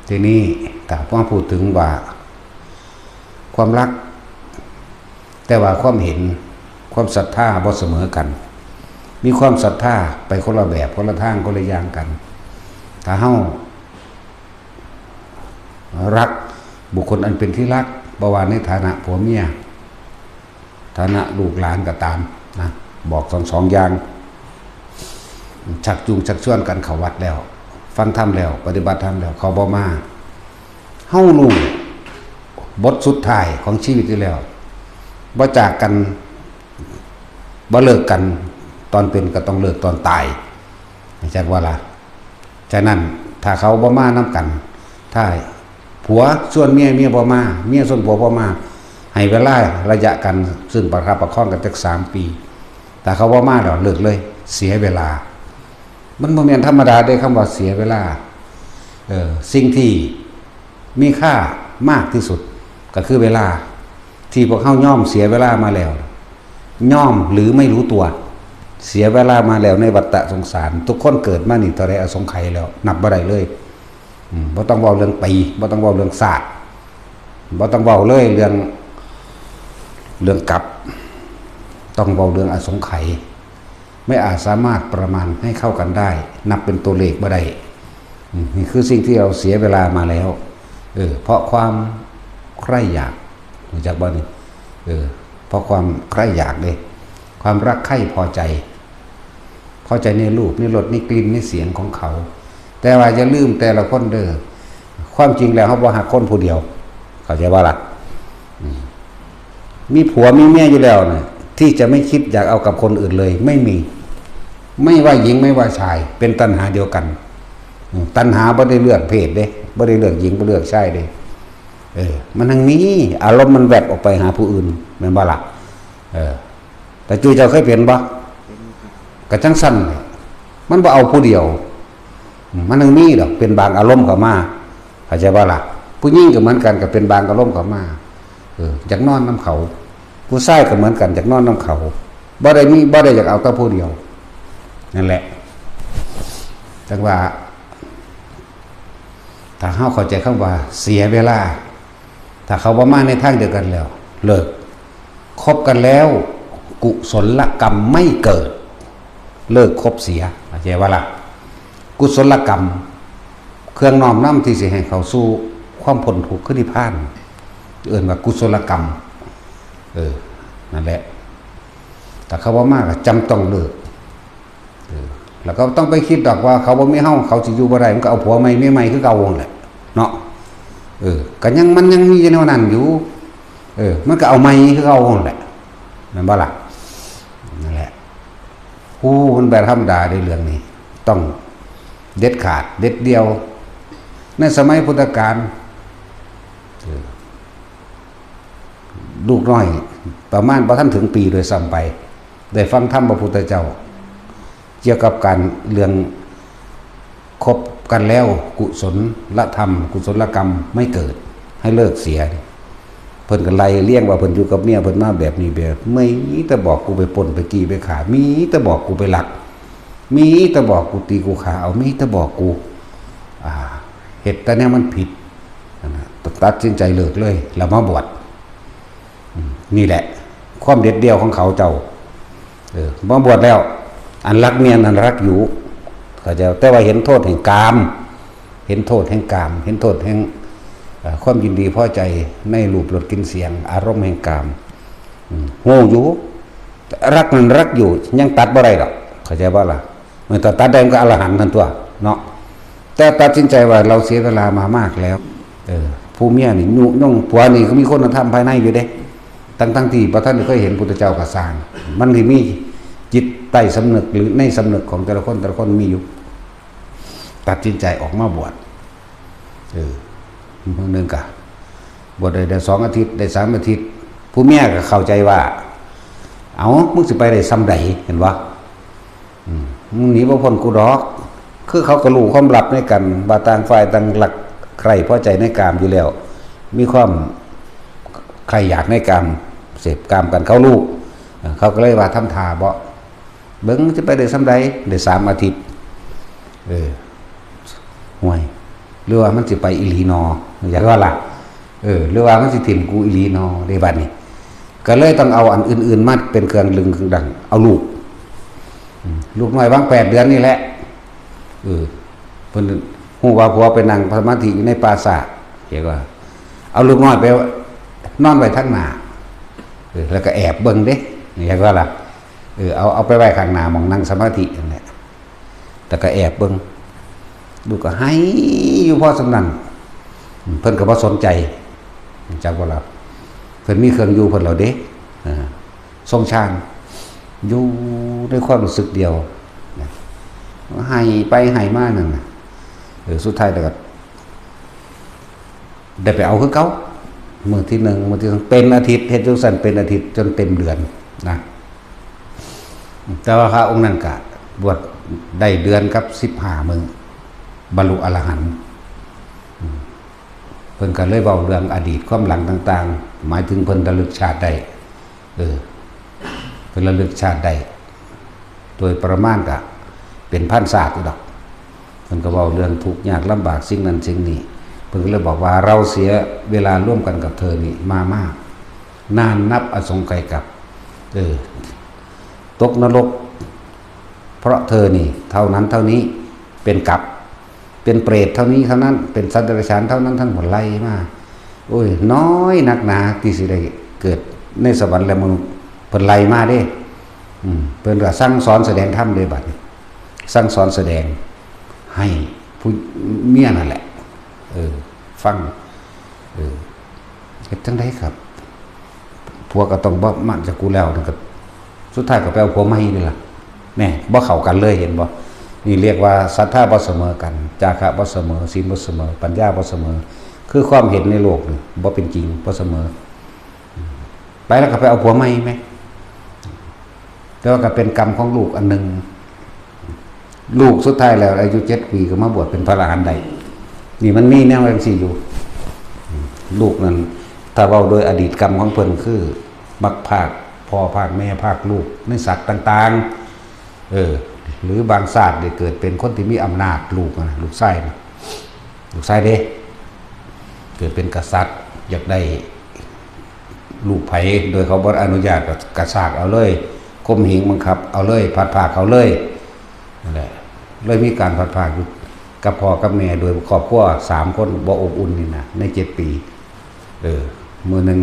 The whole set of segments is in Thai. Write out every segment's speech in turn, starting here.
ทีนี้แต่พอพูดถึงว่าความรักแต่ว่าความเห็นความศรัทธาบ่เสมอกันมีความศรัทธาไปคนละแบบคนละทางคนละอย่างกันถ้าเฮารักบุคคลอันเป็นที่รักบ่ว่าในฐานะผัวเมียฐานะลูกหลานก็ตามนะบอกสองอย่างชักจูงชักชวนกันเข้าวัดแล้วฟังธรรมแล้วปฏิบัติธรรมแล้วเขาบ่มาเฮารู้บทสุดท้ายของชีวิตอยู่แล้วบ่จากกันบ่เลิกกันตอนเป็นก็ต้องเลิกตอนตายจักว่าล่ะฉะนั้นถ้าเขาบ่มานํกันถ้าผัวส่วนเมียบ่มาเมียส่วนผัวบ่มาให้เวลาระยะกันซึ่งประคับประคองกันจัก3 ปีแต่เขาบ่มาแล้วเลิกเลยเสียเวลามันบ่แม่นธรรมดาได้คำว่าเสียเวลาสิ่งที่มีค่ามากที่สุดก็คือเวลาที่พวกเขาย่อมเสียเวลามาแล้วย่อมหรือไม่รู้ตัวเสียเวลามาแล้วในวัฏฏะสงสารทุกคนเกิดมานี่ต่อได้อสงไขยแล้วนับบ่ได้เลยบ่ต้องเว้าเรื่องปีบ่ต้องเว้าเรื่องศาสตร์บ่ต้องเว้าเลยเรื่องกลับต้องเว้าเรื่องอสงไขยไม่อาจสามารถประมาณให้เข้ากันได้นับเป็นตัวเลขบ่ได้นี่คือสิ่งที่เราเสียเวลามาแล้วเพราะความใคร่อยากรู้จักบ่นี่เพราะความใคร่อยากเลยความรักใคร่พอใจในรูปในรสในกลิ่นในเสียงของเขาแต่ว่าอย่าลืมแต่ละคนเด้อความจริงแล้วเขาบ่หักคนผู้เดียวเข้าใจว่าล่ะมีผัวมีเมียอยู่แล้วนะที่จะไม่คิดอยากเอากับคนอื่นเลยไม่มีไม่ว่าหญิงไม่ว่าชายเป็นตัณหาเดียวกันตัณหาบ่ได้เลือกเพศเด้บ่ได้เลือกหญิงบ่เลือกชายเด้มันทั้งนี้อารมณ์มันแวบออกไปหาผู้อื่นแม่นบ่ล่ะแต่จุ้ยเจ้าเคยเป็นบ่ก็จังซั่นมันบ่เอาผู้เดียวมันทั้งนี้ดอกเป็นบางอารมณ์เข้ามาเข้าใจบ่ล่ะผู้หญิงก็เหมือนกันก็เป็นบางอารมณ์เข้ามาอยากนอนน้ำเขาผู้ชายก็เหมือนกันอยากนอนน้ำเขาบ่ได้อยากเอาแต่ผู้เดียวนั่นแหละจังว่าถ้าเฮาเข้าใจคำว่าเสียเวลาถ้าเขาบ่มาในทางเดียวกันแล้วเลิกคบกันแล้วกุศลกรรมไม่เกิดเลิกคบเสียเข้าใจว่าล่ะกุศลกรรมเครื่องน้อมนำที่สิให้เขาสู่ความพ้นทุกข์คือนิพพานเอิ้นว่ากุศลกรรมนั่นแหละแต่เขาบ่มาก็จำต้องเลิกแล้วก็ต้องไปคิดดอกว่าเขาบ่มีเฮาเขาสิอยู่บ่ได้มันก็เอาผัวใหม่เมียใหม่คือเก่าแหละเนาะก็ยังมันยังมีอยู่แนวนั้นอยู่มันก็เอาใหม่คือเก่าแหละแม่นบ่ล่ะนั่นแหละผู้มันแบบธรรมดาในเรื่องนี้ต้องเด็ดขาดเด็ดเดียวในสมัยพุทธกาลลูกน้อยประมาณบ่ทันถึงปีโดยซ้ำไปได้ฟังธรรมพระพุทธเจ้าเกี่ยวกับการเรื่องคบกันแล้วกุศลธรรมกุศลกรรมไม่เกิดให้เลิกเสียเพิ่นก็ไล่เลี้ยงว่าเพิ่นอยู่กับเมียเพิ่นมาแบบนี้แบบไม่มีแต่บอกกูไปปล้นไปจี้ไปฆ่ามีแต่บอกกูไปลักมีแต่บอกกูตีกูฆ่าเอามีแต่บอกกูเฮ็ดแต่แนวมันผิดตัดสินใจเลิกเลยแล้วมาบวชนี่แหละความเด็ดเดี่ยวของเขาเจ้ามาบวชแล้วอันรักเมียอันรักอยู่เขาจะแต่ว่าเห็นโทษแห่งกามเห็นโทษแห่งกามเห็นโทษแห่งความยินดีพอใจในรูปรสกลิ่นเสียงอารมณ์แห่งกามโง่อยู่รักมันรักอยู่ยังตัดบ่ได้ดอกเข้าใจบ่ล่ะเมื่อตัดได้มันก็อรหันต์ทันตัวเนาะแต่ตัดสินใจว่าเราเสียเวลามามากแล้วผู้เมียนี่ยุ่งผัวนี่ก็มีคนธรรมภายในอยู่เด้ทั้งที่พระท่านเคยเห็นพุทธเจ้าก็สร้างมันที่มีจิตใต้สำนึกหรือในสำนึกของแต่ละคนมีอยู่ตัดสินใจออกมาบวชบางนึงก็บวชได้2 อาทิตย์ได้3 อาทิตย์ผู้เมียก็เข้าใจว่าเอามึงสิไปได้ซ้ำใดเห็นบ่มึงหนีบ่พ้นกูดอกคือเขาก็รู้ความลับในกันว่าต่างฝ่ายต่างหลักใครพอใจในกามอยู่แล้วมีความใครอยากในกามเสพกามกันเขารู้เขาก็เลยว่าทำทาบ่เบิ่งจะไปได้ซ้ำใดได้3 อาทิตย์ห่วย หรือว่ามันสิไปอีหลีนออยากว่าล่ะหรือว่ามันสิถิ่มกูอีหลีนอในบัดนี้ก็เลยต้องเอาอันอื่นๆมาเป็นเครื่องลึงเครื่องดังเอาลูกน้อยบาง8 เดือนนี่แหละเพิ่นฮู้ว่าผัวไปนั่งสมาธิอยู่ในปราสาทเรียกว่าเอาลูกน้อยไปนอนไว้ทางหน้าแล้วก็แอบเบิ่งเด้เรียกว่าล่ะเอาไปไว้ข้างหน้าหม่องนั่งสมาธินั่นแหละแต่ก็แอบเบิ่งลูกก็ให้อยู่พอสำนันเพิ่นก็บ่สนใจจักว่าล่ะเพิ่นมีเครื่องอยู่เพิ่นแล้วเด้ทรงชาญอยู่ด้วยความรู้สึกเดียวให้ไปให้มานั่นน่ะสุดท้ายแล้วก็ได้ไปเอาคือเก่ามื้อที่1มื้อที่2เป็นอาทิตย์เฮ็ดจังซั่นเป็นอาทิตย์จนเต็มเดือนนะแต่ว่าพระองค์นั้นก็บวชได้เดือนกับ15 มื้อบรรลุอรหันต์เพิ่นก็เลยเว้าเรื่องอดีตความหลังต่างๆหมายถึงเพิ่นระลึกชาติได้เพิ่นระลึกชาติได้โดยประมาณก็เป็นพันศาสตร์อยู่ดอกเพิ่นก็เว้าเรื่องทุกข์ยากลำบากสิ่งนั้นสิ่งนี้เพิ่นก็เลยบอกว่าเราเสียเวลาร่วมกันกับเธอนี่มามากนานนับอสงไขยกับตกนรกเพราะเธอนี่เท่านั้นเท่านี้เป็นกับเป็นเปรตเท่านี้เท่านั้นเป็นสัตว์เดรัจฉานเท่านั้นทั้งหมดไล่มาโอ้ยน้อยนักหนาที่สิได้เกิดในสวรรค์และมนุษย์เพิ่นไล่มาเด้เพิ่นก็สั่งสอนแสดงธรรมเลยบัดนี้สั่งสอนแสดงให้ผู้เมียนั่นแหละฟังเฮ็ดจังได๋ครับผัวก็ต้องบ่มั่นจากกูแล้วก็สุดท้ายก็ไปเอาผัวใหม่นี่ล่ะแน่บ่เข้ากันเลยเห็นบ่นี่เรียกว่าศรัทธาบ่เสมอกันจาคะบ่เสมอศีลบ่เสมอปัญญาบ่เสมอคือความเห็นในโลกนี่บ่เป็นจริงบ่เสมอไปแล้วก็ไปเอาผัวใหม่ไหมแต่ว่าก็เป็นกรรมของลูกอันนึงลูกสุดท้ายแล้วอายุ7 ปีก็มาบวชเป็นพระอรหันต์ได้นี่มันมีแนวจังซี่อยู่ลูกนั้นถ้าเว้าโดยอดีตกรรมของเพิ่นคือมักภาคพ่อภาคแม่ภาคลูกในสัตว์ต่างๆหรือบางศาสตร์ได้เกิดเป็นคนที่มีอำนาจลูกนะลูกไส้นะลูกไส้เด้เกิดเป็นกษัตริย์อยากได้ลูกไผโดยเขาบ่อนุญาตก็กระชากเอาเลยข่มเหงบังคับเอาเลยพัดภาคเอาเลยนั่นแหละเลยมีการพัดภาคอยู่กับพ่อกับแม่โดยครอบครัว3 คนบ่อบอุ่นนี่นะใน7 ปีมื้อนึง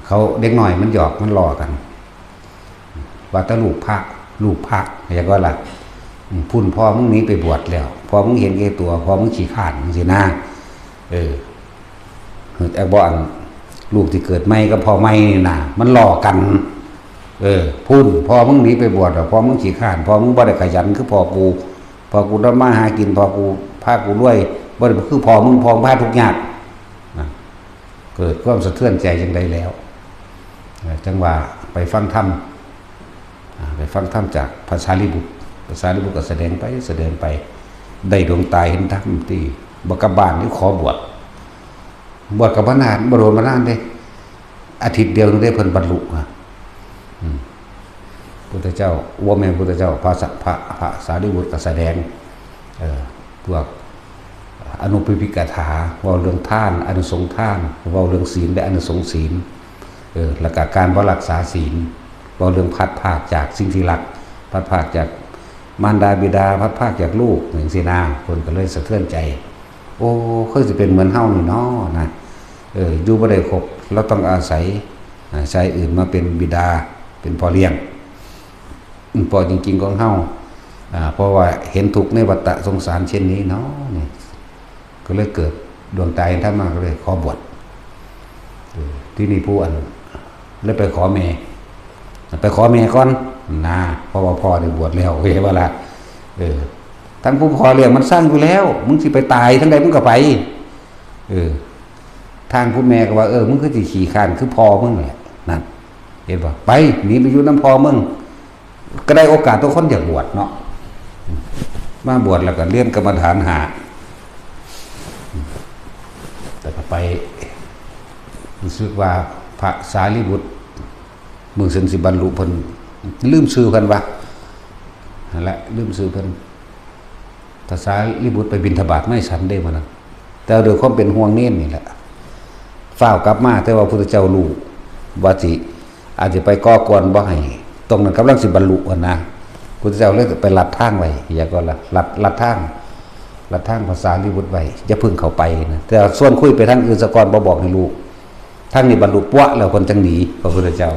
เขาเด็กน้อยมันหยอกมันล้อกันว่าแต่ลูกพระอยากว่าล่ะพุ่นพ่อมึงหนีไปบวชแล้วพ่อมึงเห็นแก่ตัวพ่อมึงขี้ข้านจังซี่นะแต่บ่อันลูกที่เกิดใหม่กับพ่อใหม่นี่น่ะมันล้อกันพุ่นพ่อมึงหนีไปบวชแล้วพ่อมึงขี้ข้านพ่อมึงบ่ได้ขยันคือพ่อกูทำมาหากินพ่อกูพากูรวยบ่ได้คือพ่อมึงพาทุกข์ยากเกิดความสะเทือนใจจังได๋แล้วจังว่าไปฟังธรรมจากพระสารีบุตรก็แสดงไปได้ดวงตาเห็นธรรมที่บ่กลับบ้านนี่ขอบวชกับพระนานบ่โดนมานานเด้อาทิตย์เดียวนึงได้เพิ่นบรรลุพุทธเจ้าว่าแม่พุทธเจ้าพระสารีบุตรก็แสดงพวกอนุปิพิกถาเว้าเรื่องทานอนุสงส์ทานเว้าเรื่องศีลและอนุสงส์ศีลแล้วก็การบ่รักษาศีลเว้าเรื่องพัดภาคจากสิ่งที่รักพัดภาคจากมารดาบิดาพัดภาคจากลูกจังซี่นะคนก็เลยสะเทือนใจโอ้คือสิเป็นเหมือนเฮานี่เนาะนะอยู่บ่ได้ครบเราต้องอาศัยชายอื่นมาเป็นบิดาเป็นพ่อเลี้ยงพ่อจริงๆของเฮาเพราะว่าเห็นทุกข์ในวัฏสงสารเช่นนี้เนาะนี่ก็เลยเกิดดวงตาเห็นธรรมะก็เลยขอบวชที่นี่ผู้อันเลยไปขอแม่ก่อนนะเพราะว่าพ่อได้บวชแล้วเห็นว่าล่ะทั้งผู้พ่อเลี้ยงมันสร้างอยู่แล้วมึงสิไปตายทั้งใดมึงก็ไปทางผู้แม่ก็ว่ามึงคือสิขี้คร้านคือพ่อมึงแหละนั่นเห็นบ่ไปหนีไปอยู่น้ำพ่อมึงก็ได้โอกาสตัวคนอยากบวชเนาะมาบวชแล้วก็เรียนกรรมฐานหาแต่ก็ไปรู้สึกว่าพระสารีบุตรมือเส้นสิบรรลุเพิ่นลืมชื่อเพิ่นว่านั่นแหละลืมชื่อเพิ่น ภาษาลิบุตรไปบิณฑบาตไม่ฉันได้มานะแต่โดยความเป็นห่วงเน้นนี่แหละฝ้าวกลับมาแต่ว่าพุทธเจ้ารู้ว่าสิอาจจะไปก่อกวนบ่ให้ตรงนั้นกำลังสิบรรลุนะพุทธเจ้าเลยไปลัดทางไว้อย่าก็ลัดทางภาษาลิบุตรไว้อย่าพึ่งเข้าไปนะแต่ส่วนคุยไปทางอื่นสกอนบ่บอกให้ลูกทางนี้บรรลุปั้วแล้วคนจังหนีพระพุทธเจ้า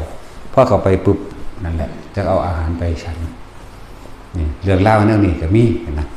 พอเข้าไปปุ๊บนั่นแหละจะเอาอาหารไปฉันนี่เรื่องเล่าแนวนี้ก็มีนะ